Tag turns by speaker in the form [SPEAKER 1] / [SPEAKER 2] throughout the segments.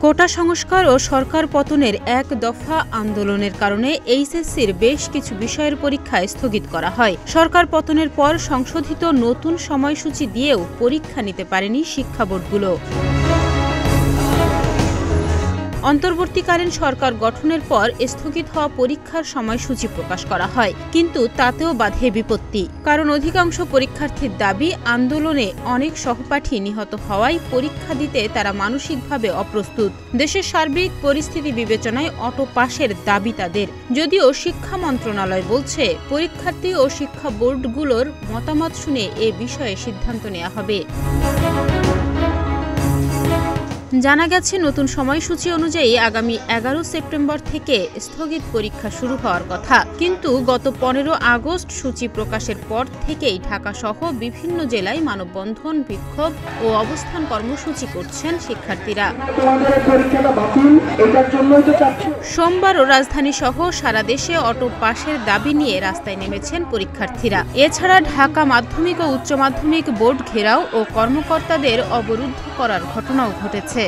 [SPEAKER 1] কোটা সংস্কার ও সরকার পতনের এক দফা আন্দোলনের কারণে এইচএসসির বেশ কিছু বিষয়ের পরীক্ষা স্থগিত করা হয়। সরকার পতনের পর সংশোধিত নতুন সময়সূচি দিয়েও পরীক্ষা নিতে পারেনি শিক্ষা বোর্ডগুলো। অন্তর্বর্তীকালীন সরকার গঠনের পর স্থগিত হওয়া পরীক্ষার সময়সূচি প্রকাশ করা হয়, কিন্তু তাতেও বাধে বিপত্তি। কারণ অধিকাংশ পরীক্ষার্থীর দাবি, আন্দোলনে অনেক সহপাঠী নিহত হওয়ায় পরীক্ষা দিতে তারা মানসিকভাবে অপ্রস্তুত। দেশের সার্বিক পরিস্থিতি বিবেচনায় অটো পাসের দাবি তাদের। যদিও শিক্ষা মন্ত্রণালয় বলছে, পরীক্ষার্থী ও শিক্ষা বোর্ডগুলোর মতামত শুনে এ বিষয়ে সিদ্ধান্ত নেওয়া হবে। জানা গেছে, নতুন সময়সূচি অনুযায়ী আগামী 11 সেপ্টেম্বর থেকে স্থগিত পরীক্ষা শুরু হওয়ার কথা, কিন্তু গত 15 আগস্ট সূচি প্রকাশের পর থেকেই ঢাকাসহ বিভিন্ন জেলায় মানববন্ধন, বিক্ষোভ ও অবস্থান কর্মসূচি করছেন শিক্ষার্থীরা। সোমবারও রাজধানী সহ সারা দেশে অটো পাসের দাবি নিয়ে রাস্তায় নেমেছেন পরীক্ষার্থীরা। এছাড়া ঢাকা মাধ্যমিক ও উচ্চ মাধ্যমিক বোর্ড ঘেরাও ও কর্মকর্তাদের অবরুদ্ধ করার ঘটনাও ঘটেছে।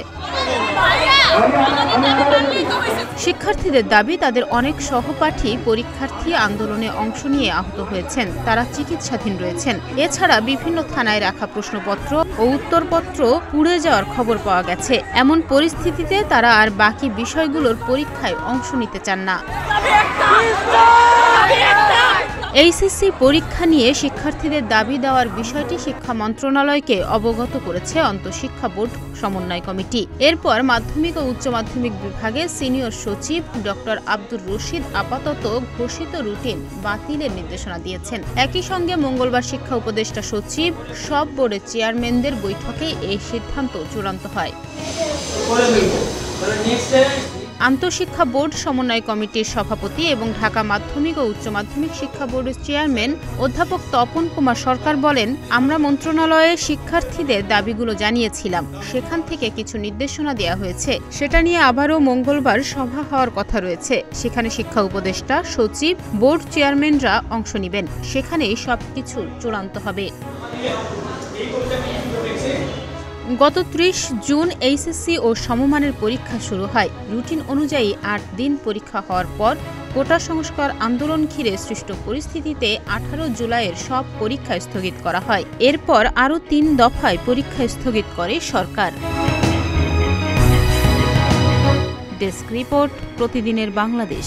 [SPEAKER 1] শিক্ষার্থীদের দাবি, তাদের অনেক সহপাঠী পরীক্ষার্থী আন্দোলনে অংশ নিয়ে আহত হয়েছেন, তারা চিকিৎসাধীন রয়েছেন। এছাড়া বিভিন্ন থানায় রাখা প্রশ্নপত্র ও উত্তরপত্র পুড়ে যাওয়ার খবর পাওয়া গেছে। এমন পরিস্থিতিতে তারা আর বাকি বিষয়গুলোর পরীক্ষায় অংশ নিতে চান না। এইচএসসি পরীক্ষা নিয়ে শিক্ষার্থীদের দাবি দেওয়ার বিষয়টি শিক্ষা মন্ত্রণালয়কে অবগত করেছে আন্তঃশিক্ষা বোর্ড সমন্বয় কমিটি। এরপর মাধ্যমিক ও উচ্চ মাধ্যমিক বিভাগের সিনিয়র সচিব ডক্টর আব্দুর রশিদ আপাতত ঘোষিত রুটিন বাতিলের নির্দেশনা দিয়েছেন। একই সঙ্গে মঙ্গলবার শিক্ষা উপদেষ্টা সচিব সব বোর্ডের চেয়ারম্যানদের বৈঠকে এই সিদ্ধান্ত চূড়ান্ত হয়। আন্তঃশিক্ষা বোর্ড সমন্বয় কমিটির সভাপতি এবং ঢাকা মাধ্যমিক ও উচ্চ মাধ্যমিক শিক্ষা বোর্ডের চেয়ারম্যান অধ্যাপক তপন কুমার সরকার বলেন, আমরা মন্ত্রণালয়ে শিক্ষার্থীদের দাবিগুলো জানিয়েছিলাম, সেখান থেকে কিছু নির্দেশনা দেওয়া হয়েছে। সেটা নিয়ে আবারও মঙ্গলবার সভা হওয়ার কথা রয়েছে। সেখানে শিক্ষা উপদেষ্টা, সচিব, বোর্ড চেয়ারম্যানরা অংশ নেবেন। সেখানেই সবকিছু চূড়ান্ত হবে। গত 30 জুন এইচএসসি ও সমমানের পরীক্ষা শুরু হয়। রুটিন অনুযায়ী 8 দিন পরীক্ষা হওয়ার পর কোটা সংস্কার আন্দোলন ঘিরে সৃষ্ট পরিস্থিতিতে 18 জুলাইয়ের সব পরীক্ষা স্থগিত করা হয়। এরপর আরও 3 দফায় পরীক্ষা স্থগিত করে সরকার। ডেস্ক রিপোর্ট, প্রতিদিনের বাংলাদেশ।